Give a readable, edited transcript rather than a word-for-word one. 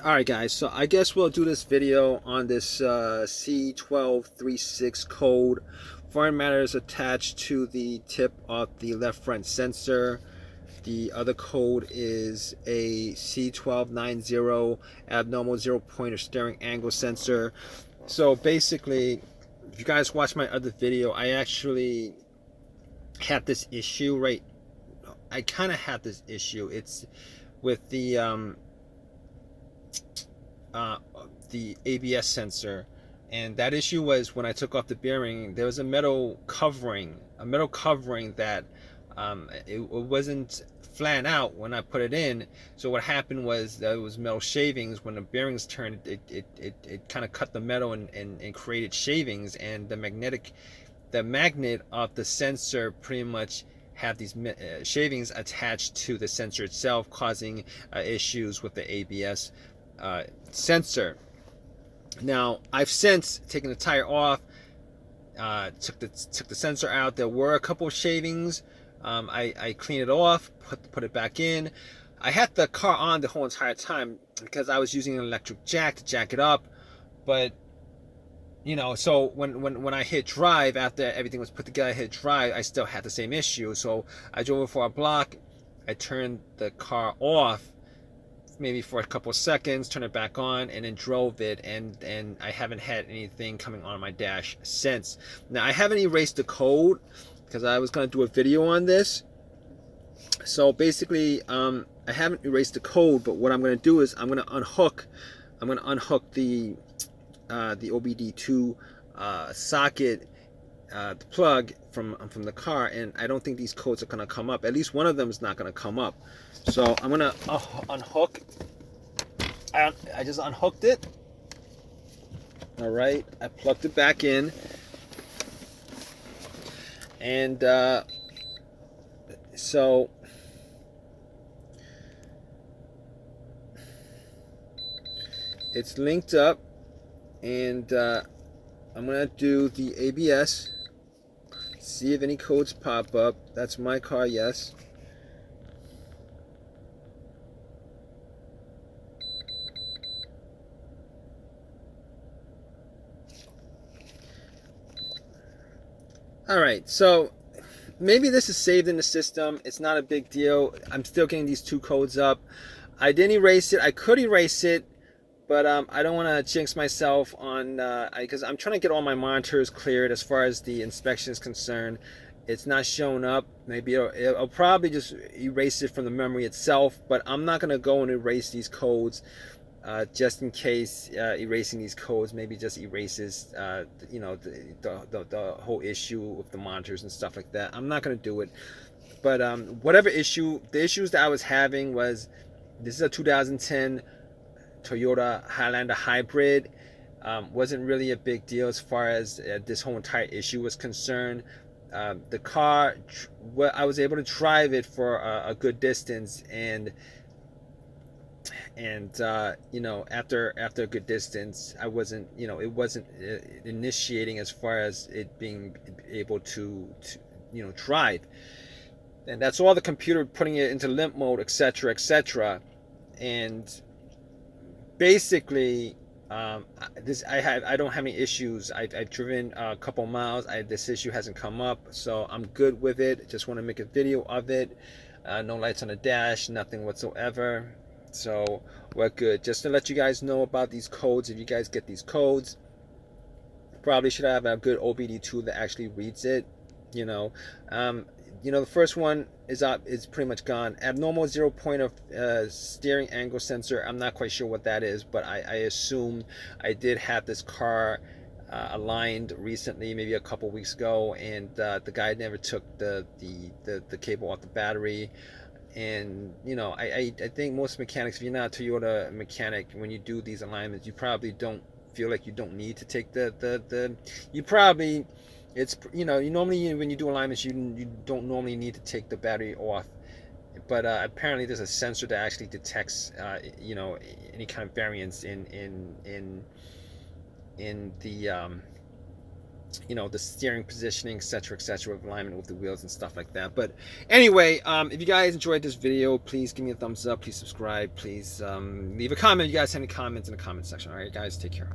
Alright guys, so I guess we'll do this video on this C1236 code. Foreign matter is attached to the tip of the left front sensor. The other code is a C1290 abnormal 0-pointer steering angle sensor. So basically, if you guys watch my other video, I actually had this issue, right? I kind of had this issue. It's with the ABS sensor, and that issue was when I took off the bearing. There was a metal covering that it wasn't flat out when I put it in. So what happened was there was metal shavings. When the bearings turned, it kind of cut the metal and created shavings, and the magnet of the sensor pretty much have these shavings attached to the sensor itself, causing issues with the ABS sensor. Now I've since taken the tire off, took the sensor out. There were a couple of shavings. I cleaned it off, put it back in. I had the car on the whole entire time because I was using an electric jack to jack it up. But so when I hit drive, after everything was put together, I hit drive, I still had the same issue. So I drove it for a block. I turned the car off maybe for a couple of seconds, turned it back on, and then drove it, and I haven't had anything coming on my dash since. Now I haven't erased the code because I was going to do a video on this. So basically, I haven't erased the code, but what I'm going to do is I'm going to unhook the OBD2 socket, the plug from the car, and I don't think these codes are going to come up. At least one of them is not going to come up. So I'm going to unhook. I just unhooked it. All right, I plugged it back in, and so it's linked up, and I'm gonna do the ABS, see if any codes pop up. That's my car, yes. Alright, so maybe this is saved in the system. It's not a big deal. I'm still getting these two codes up. I didn't erase it. I could erase it, but I don't want to jinx myself on because I'm trying to get all my monitors cleared as far as the inspection is concerned. It's not showing up. Maybe it'll probably just erase it from the memory itself, but I'm not going to go and erase these codes just in case erasing these codes maybe just erases the whole issue with the monitors and stuff like that. I'm not going to do it, but whatever the issues that I was having was, this is a 2010 Toyota Highlander hybrid. Wasn't really a big deal as far as this whole entire issue was concerned. The car, I was able to drive it for a good distance, and after a good distance, I wasn't, it wasn't initiating as far as it being able to drive. And that's all the computer putting it into limp mode, etc., etc. And basically, I don't have any issues. I've driven a couple miles. This issue hasn't come up, so I'm good with it. Just want to make a video of it. No lights on the dash, nothing whatsoever. So we're good. Just to let you guys know about these codes. If you guys get these codes, probably should have a good OBD2 that actually reads it. The first one is pretty much gone. Abnormal 0-pointer steering angle sensor. I'm not quite sure what that is, but I assume I did have this car aligned recently, maybe a couple weeks ago, and the guy never took the cable off the battery. And I think most mechanics, if you're not a Toyota mechanic, when you do these alignments, you probably don't feel like you don't need to take you probably, it's, you normally, when you do alignments, you don't normally need to take the battery off. But apparently there's a sensor that actually detects any kind of variance in the you know, the steering positioning, etc., with alignment with the wheels and stuff like that. But anyway, if you guys enjoyed this video, please give me a thumbs up, please subscribe, please leave a comment if you guys have any comments in the comment section. All right, guys, take care.